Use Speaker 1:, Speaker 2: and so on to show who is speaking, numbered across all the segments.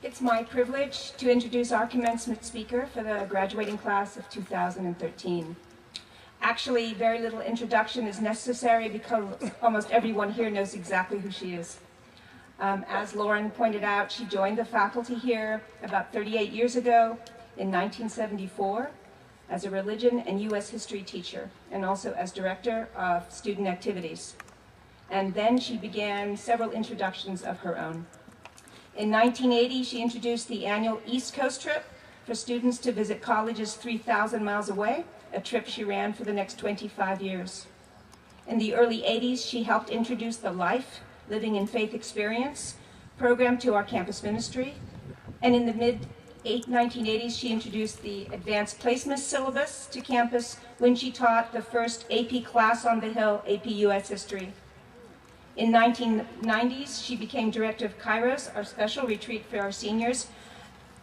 Speaker 1: It's my privilege to introduce our commencement speaker for the graduating class of 2013. Actually, very little introduction is necessary because almost everyone here knows exactly who she is. As Lauren pointed out, she joined the faculty here about 38 years ago in 1974 as a religion and U.S. history teacher, and also as director of student activities. And then she began several introductions of her own. In 1980, she introduced the annual East Coast trip for students to visit colleges 3,000 miles away, a trip she ran for the next 25 years. In the early 80s, she helped introduce the Life, Living in Faith experience program to our campus ministry. And in the mid-1980s, she introduced the Advanced Placement syllabus to campus when she taught the first AP class on the Hill, AP US History. In 1990s, she became director of Kairos, our special retreat for our seniors,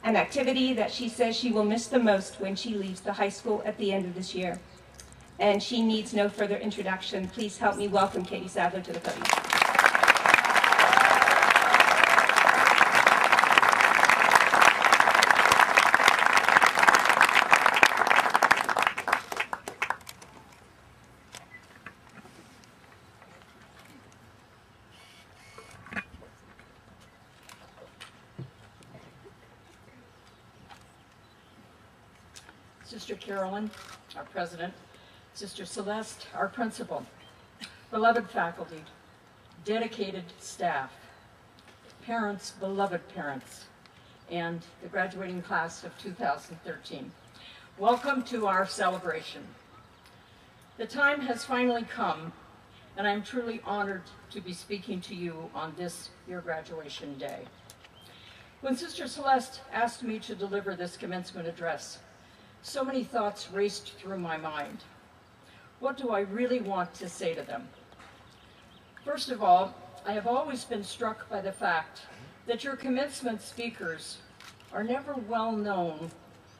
Speaker 1: an activity that she says she will miss the most when she leaves the high school at the end of this year. And she needs no further introduction. Please help me welcome Katy Sadler to the podium.
Speaker 2: Sister Carolyn, our president, Sister Celeste, our principal, beloved faculty, dedicated staff, parents, beloved parents, and the graduating class of 2013. Welcome to our celebration. The time has finally come, and I'm truly honored to be speaking to you on this, your graduation day. When Sister Celeste asked me to deliver this commencement address, so many thoughts raced through my mind. What do I really want to say to them? First of all, I have always been struck by the fact that your commencement speakers are never well-known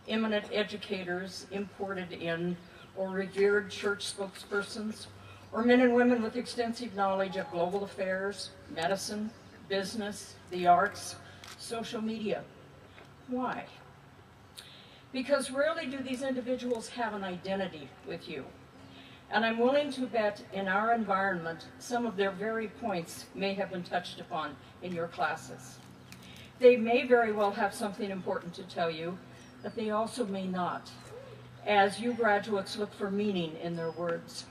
Speaker 2: eminent educators imported in or revered church spokespersons, or men and women with extensive knowledge of global affairs, medicine, business, the arts, social media. Why? Because rarely do these individuals have an identity with you. And I'm willing to bet in our environment, some of their very points may have been touched upon in your classes. They may very well have something important to tell you, but they also may not, as you graduates look for meaning in their words.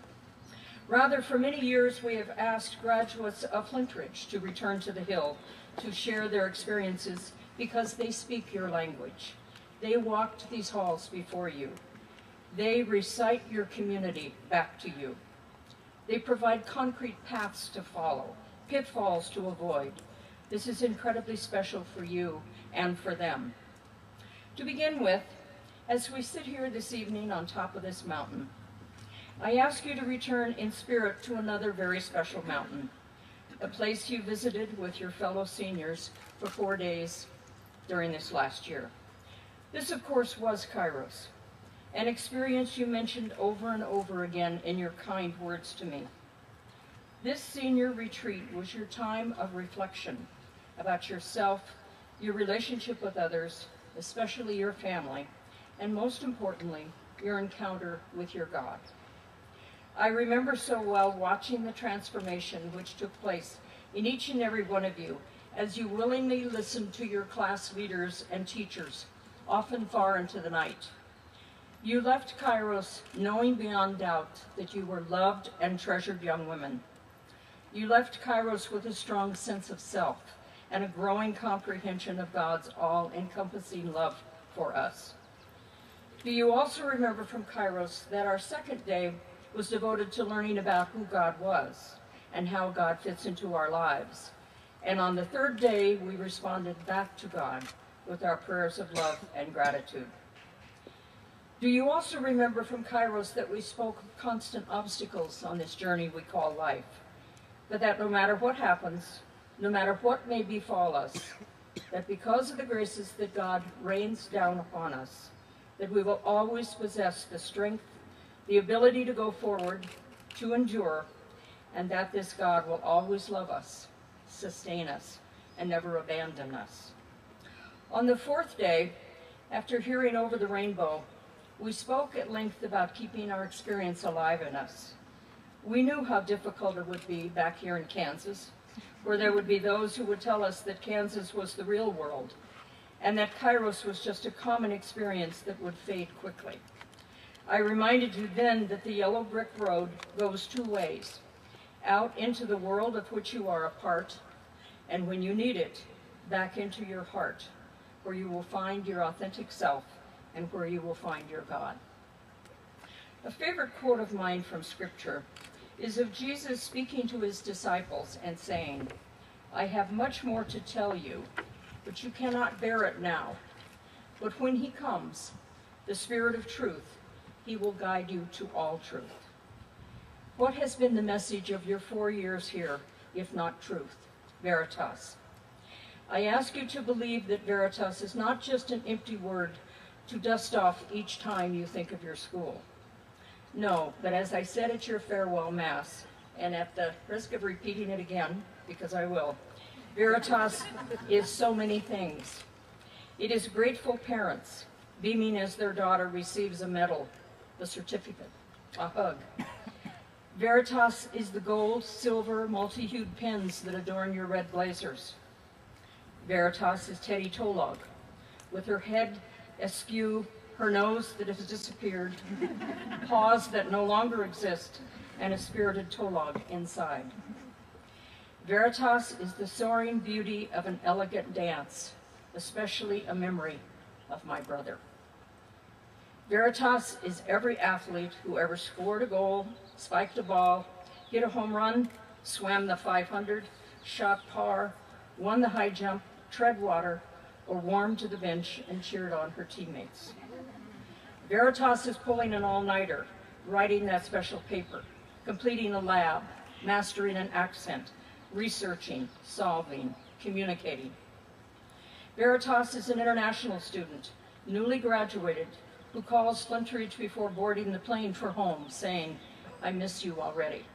Speaker 2: Rather, for many years, we have asked graduates of Flintridge to return to the Hill to share their experiences because they speak your language. They walked these halls before you. They recite your community back to you. They provide concrete paths to follow, pitfalls to avoid. This is incredibly special for you and for them. To begin with, as we sit here this evening on top of this mountain, I ask you to return in spirit to another very special mountain, a place you visited with your fellow seniors for 4 days during this last year. This, of course, was Kairos, an experience you mentioned over and over again in your kind words to me. This senior retreat was your time of reflection about yourself, your relationship with others, especially your family, and most importantly, your encounter with your God. I remember so well watching the transformation which took place in each and every one of you as you willingly listened to your class leaders and teachers, often far into the night. You left Kairos knowing beyond doubt that you were loved and treasured young women. You left Kairos with a strong sense of self and a growing comprehension of God's all-encompassing love for us. Do you also remember from Kairos that our second day was devoted to learning about who God was and how God fits into our lives? And on the third day, we responded back to God with our prayers of love and gratitude. Do you also remember from Kairos that we spoke of constant obstacles on this journey we call life, but that no matter what happens, no matter what may befall us, that because of the graces that God rains down upon us, that we will always possess the strength, the ability to go forward, to endure, and that this God will always love us, sustain us, and never abandon us. On the fourth day, after hearing Over the Rainbow, we spoke at length about keeping our experience alive in us. We knew how difficult it would be back here in Kansas, where there would be those who would tell us that Kansas was the real world, and that Kairos was just a common experience that would fade quickly. I reminded you then that the yellow brick road goes two ways, out into the world of which you are a part, and when you need it, back into your heart, where you will find your authentic self and where you will find your God. A favorite quote of mine from Scripture is of Jesus speaking to his disciples and saying, "I have much more to tell you, but you cannot bear it now. But when he comes, the Spirit of truth, he will guide you to all truth." What has been the message of your 4 years here, if not truth? Veritas. I ask you to believe that Veritas is not just an empty word to dust off each time you think of your school. No, but as I said at your farewell mass, and at the risk of repeating it again, because I will, Veritas is so many things. It is grateful parents, beaming as their daughter receives a medal, a certificate, a hug. Veritas is the gold, silver, multi-hued pins that adorn your red blazers. Veritas is Teddy Tolog, with her head askew, her nose that has disappeared, paws that no longer exist, and a spirited Tolog inside. Veritas is the soaring beauty of an elegant dance, especially a memory of my brother. Veritas is every athlete who ever scored a goal, spiked a ball, hit a home run, swam the 500, shot par, won the high jump, tread water, or warmed to the bench and cheered on her teammates. Veritas is pulling an all-nighter, writing that special paper, completing a lab, mastering an accent, researching, solving, communicating. Veritas is an international student, newly graduated, who calls Flintridge before boarding the plane for home, saying, "I miss you already."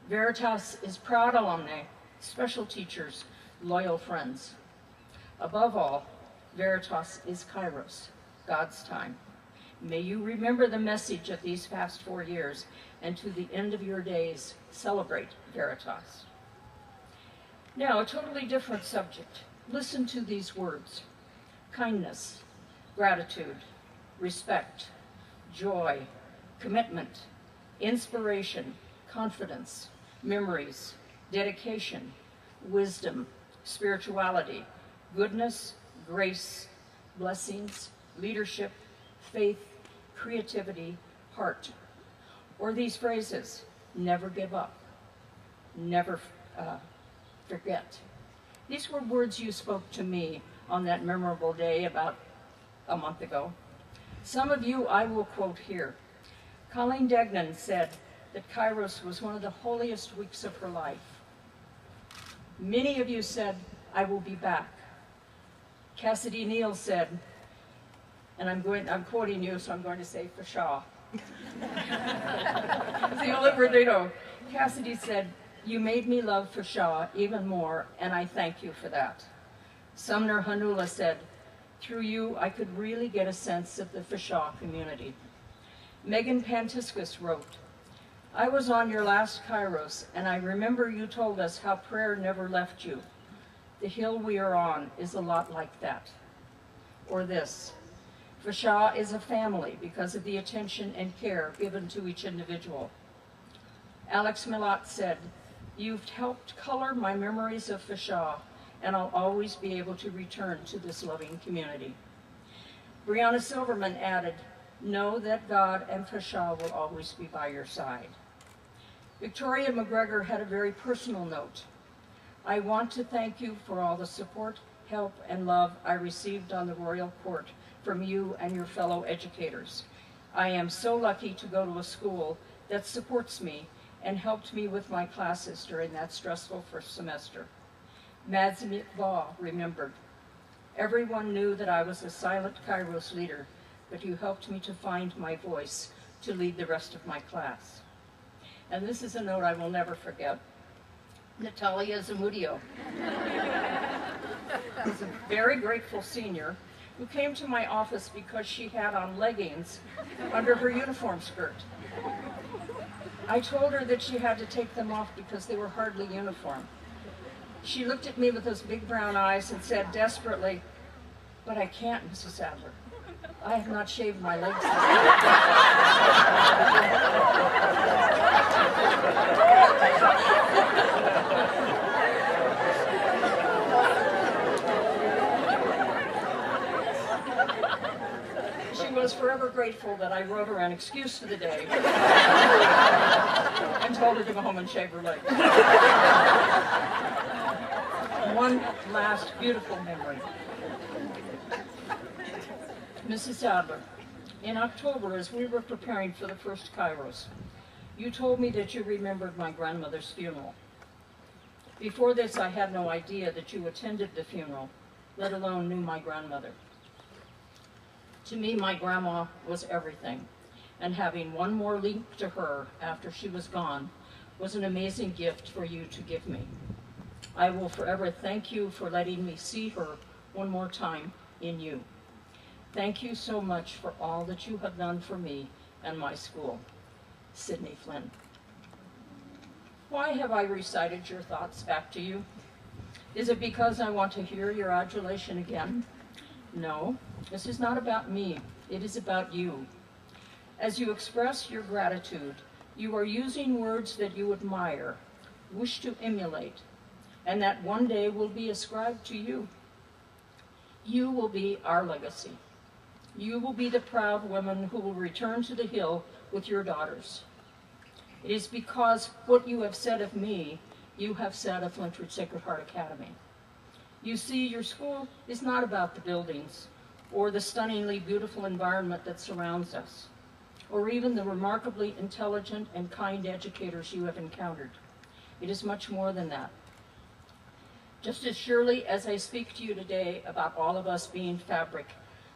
Speaker 2: Veritas is proud alumni, special teachers, loyal friends. Above all, Veritas is Kairos, God's time. May you remember the message of these past 4 years, and to the end of your days, celebrate Veritas. Now, a totally different subject. Listen to these words: kindness, gratitude, respect, joy, commitment, inspiration, confidence, memories, dedication, wisdom, spirituality, goodness, grace, blessings, leadership, faith, creativity, heart. Or these phrases: never give up, never forget. These were words you spoke to me on that memorable day about a month ago. Some of you I will quote here. Colleen Degnan said that Kairos was one of the holiest weeks of her life. Many of you said, "I will be back." Cassidy Neal said, and I'm quoting you, so I'm going to say for Shaw. The Oliverdito. Cassidy said, "You made me love Fashaw even more, and I thank you for that." Sumner Hanula said, "Through you, I could really get a sense of the Fashaw community." Megan Pantiscus wrote, "I was on your last Kairos, and I remember you told us how prayer never left you. The hill we are on is a lot like that." Or this: Fashaw is a family because of the attention and care given to each individual. Alex Millot said, "You've helped color my memories of Fashaw, and I'll always be able to return to this loving community." Brianna Silverman added, "Know that God and Fashaw will always be by your side." Victoria McGregor had a very personal note. "I want to thank you for all the support, help, and love I received on the Royal Court from you and your fellow educators. I am so lucky to go to a school that supports me and helped me with my classes during that stressful first semester." Mads Vaugh remembered, "Everyone knew that I was a silent Kairos leader, but you helped me to find my voice to lead the rest of my class." And this is a note I will never forget. Natalia Zamudio. was a very grateful senior who came to my office because she had on leggings under her uniform skirt. I told her that she had to take them off because they were hardly uniform. She looked at me with those big brown eyes and said desperately, "But I can't, Mrs. Sadler. I have not shaved my legs." She was forever grateful that I wrote her an excuse for the day and told her to go home and shave her legs. One last beautiful memory. Mrs. Sadler, in October, as we were preparing for the first Kairos, you told me that you remembered my grandmother's funeral. Before this, I had no idea that you attended the funeral, let alone knew my grandmother. To me, my grandma was everything, and having one more link to her after she was gone was an amazing gift for you to give me. I will forever thank you for letting me see her one more time in you. Thank you so much for all that you have done for me and my school. Sydney Flynn. Why have I recited your thoughts back to you? Is it because I want to hear your adulation again? No, this is not about me. It is about you. As you express your gratitude, you are using words that you admire, wish to emulate, and that one day will be ascribed to you. You will be our legacy. You will be the proud woman who will return to the Hill with your daughters. It is because what you have said of me, you have said of Flintridge Sacred Heart Academy. You see, your school is not about the buildings or the stunningly beautiful environment that surrounds us, or even the remarkably intelligent and kind educators you have encountered. It is much more than that. Just as surely as I speak to you today about all of us being fabric,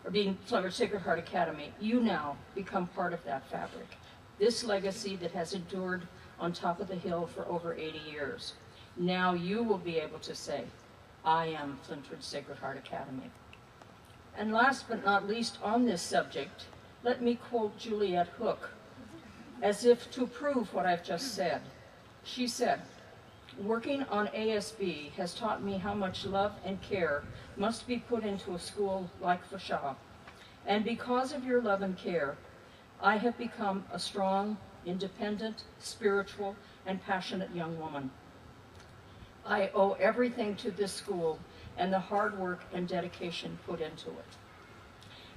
Speaker 2: or being Flintridge Sacred Heart Academy, you now become part of that fabric. This legacy that has endured on top of the hill for over 80 years. Now you will be able to say, I am Flintridge Sacred Heart Academy. And last but not least on this subject, let me quote Juliet Hook, as if to prove what I've just said. She said, "Working on ASB has taught me how much love and care must be put into a school like Fashaw. And because of your love and care, I have become a strong, independent, spiritual, and passionate young woman. I owe everything to this school and the hard work and dedication put into it."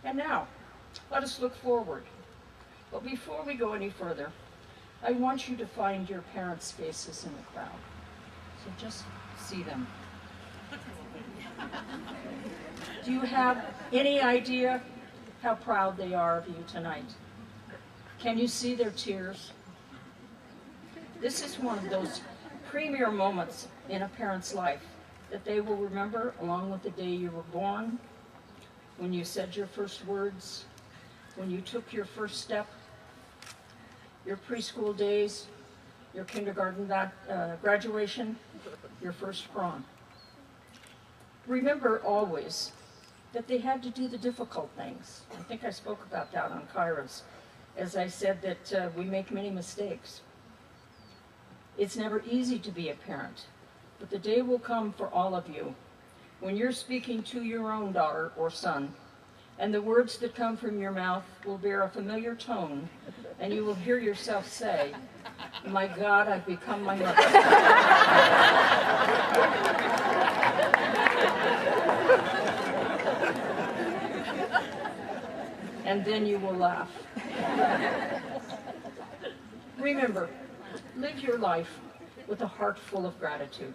Speaker 2: And now, let us look forward. But before we go any further, I want you to find your parents' faces in the crowd. So just see them. Do you have any idea how proud they are of you tonight? Can you see their tears? This is one of those premier moments in a parent's life that they will remember along with the day you were born, when you said your first words, when you took your first step, your preschool days, your kindergarten graduation, your first prom. Remember always that they had to do the difficult things. I think I spoke about that on Kairos, as I said that we make many mistakes. It's never easy to be a parent, but the day will come for all of you when you're speaking to your own daughter or son, and the words that come from your mouth will bear a familiar tone, and you will hear yourself say, "My God, I've become my mother." And then you will laugh. Remember, live your life with a heart full of gratitude.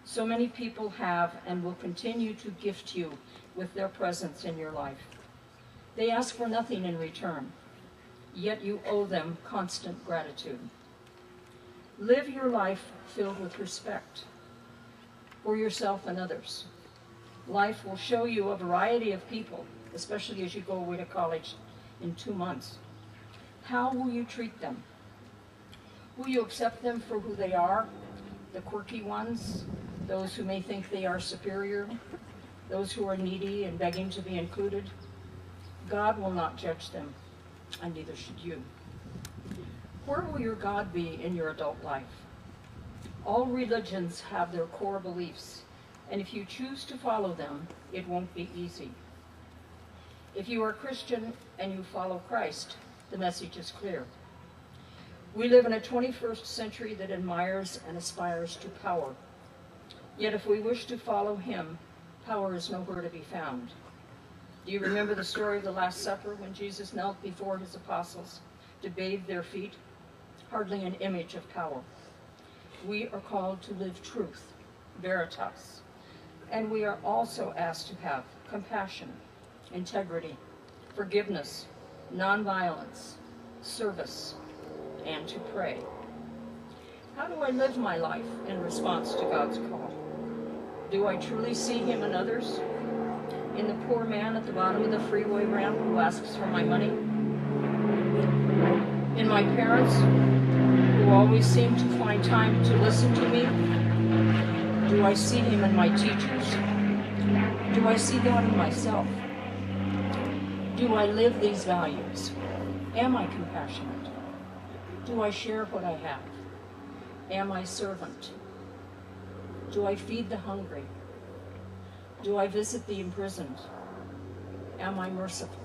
Speaker 2: So many people have and will continue to gift you with their presence in your life. They ask for nothing in return, yet you owe them constant gratitude. Live your life filled with respect for yourself and others. Life will show you a variety of people, especially as you go away to college in 2 months. How will you treat them? Will you accept them for who they are, the quirky ones, those who may think they are superior, those who are needy and begging to be included. God will not judge them, and neither should you. Where will your God be in your adult life? All religions have their core beliefs, and if you choose to follow them, it won't be easy. If you are Christian and you follow Christ, the message is clear. We live in a 21st century that admires and aspires to power. Yet if we wish to follow him, power is nowhere to be found. Do you remember the story of the Last Supper when Jesus knelt before his apostles to bathe their feet? Hardly an image of power. We are called to live truth, veritas, and we are also asked to have compassion, integrity, forgiveness, nonviolence, service, and to pray. How do I live my life in response to God's call? Do I truly see him in others? In the poor man at the bottom of the freeway ramp who asks for my money? In my parents who always seem to find time to listen to me? Do I see him in my teachers? Do I see God in myself? Do I live these values? Am I compassionate? Do I share what I have? Am I servant? Do I feed the hungry? Do I visit the imprisoned? Am I merciful?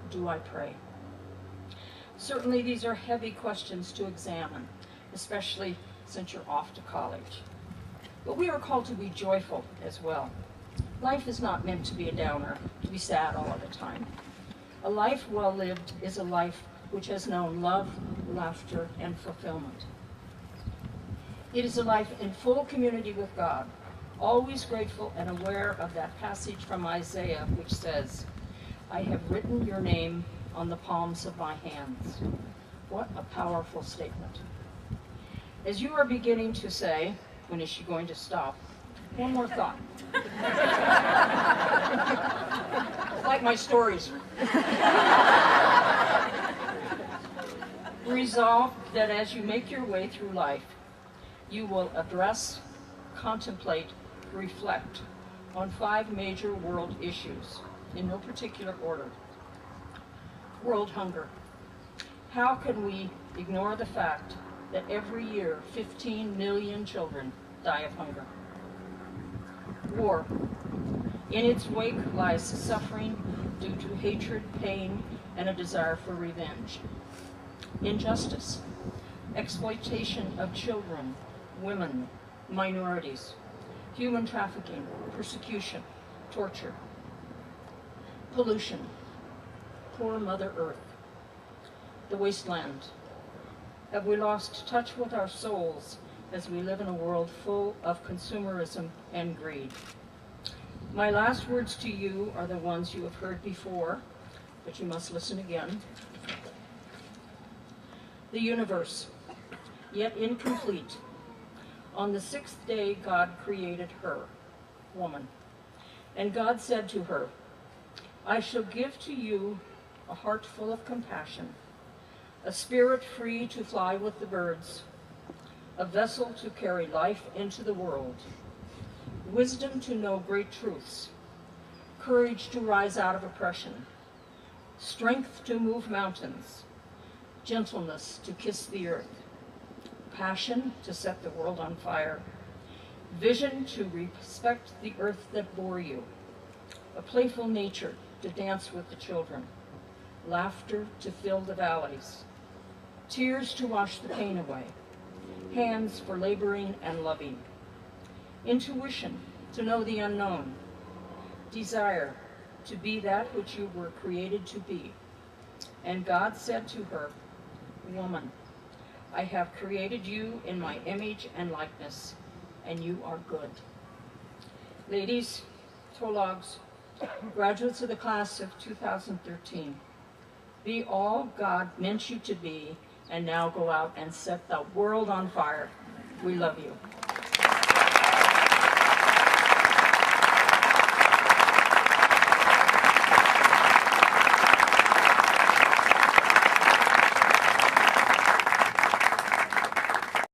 Speaker 2: Do I pray? Certainly these are heavy questions to examine, especially since you're off to college. But we are called to be joyful as well. Life is not meant to be a downer, to be sad all of the time. A life well lived is a life which has known love, laughter, and fulfillment. It is a life in full community with God, always grateful and aware of that passage from Isaiah which says, "I have written your name on the palms of my hands." What a powerful statement. As you are beginning to say, when is she going to stop? One more thought. Like my stories. Resolve that as you make your way through life, you will address, contemplate, reflect on 5 major world issues, in no particular order. World hunger. How can we ignore the fact that every year 15 million children die of hunger? War. In its wake lies suffering due to hatred, pain, and a desire for revenge. Injustice. Exploitation of children, women, minorities, human trafficking, persecution, torture. Pollution. Poor Mother Earth. The wasteland. Have we lost touch with our souls as we live in a world full of consumerism and greed? My last words to you are the ones you have heard before, but you must listen again. The universe, yet incomplete. On the 6th day, God created her, woman. And God said to her, "I shall give to you a heart full of compassion, a spirit free to fly with the birds, a vessel to carry life into the world, wisdom to know great truths, courage to rise out of oppression, strength to move mountains, gentleness to kiss the earth, passion to set the world on fire, vision to respect the earth that bore you, a playful nature to dance with the children, laughter to fill the valleys, tears to wash the pain away, hands for laboring and loving, intuition to know the unknown, desire to be that which you were created to be." And God said to her, "Woman, I have created you in my image and likeness, and you are good." Ladies, Tologs, graduates of the class of 2013, be all God meant you to be, and now go out and set the world on fire. We love you.